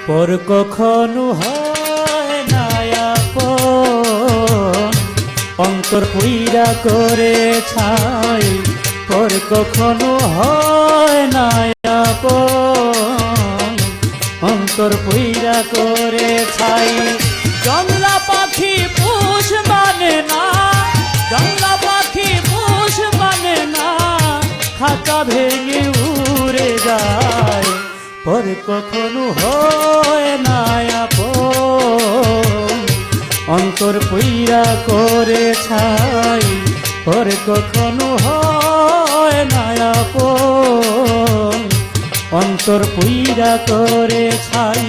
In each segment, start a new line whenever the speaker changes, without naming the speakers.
পর কখনো হয় না আপন, অন্তর পুইরা করে ছাই। পর কখনো হয় না আপন, অন্তর পুইরা করে ছাই। জংলা পাখি পুষ মানে না, জংলা পাখি পুষ মানে না, খাঁচা ভেঙে উড়ে যায়। পর কখনো হয় না আপন, অন্তর পুইরা করে ছাই। পর কখনো হয় না আপন, অন্তর পুইরা করে ছাই।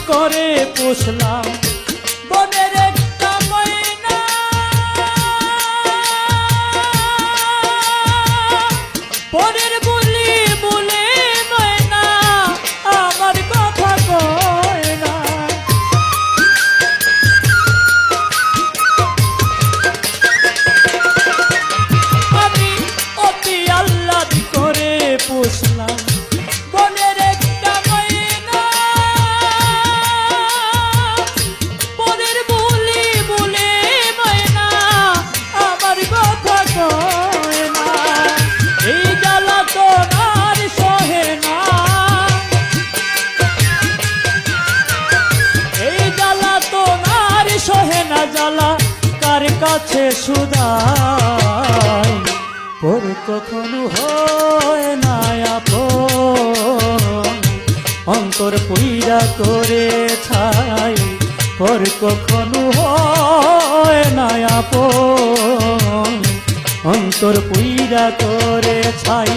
করে পুষলাম বনের একটা ময়না, পরের বুলি বলে ময়না আমার কথা কয় না। আমি অতি আহ্লাদ করে পুষলাম বনের একটা ময়না, পরের বুলি বলে ময়না আমার কথা কয় না। এই জ্বালা তো আর সহে না, এই জ্বালা তো আর সহে না, জ্বালা কার কাছে সুদাই। পর কখনো হয় না আপন, অন্তর পুইরা করে ছাই। পর কখনো হয় না আপন, অন্তর পুইরা করে ছাই।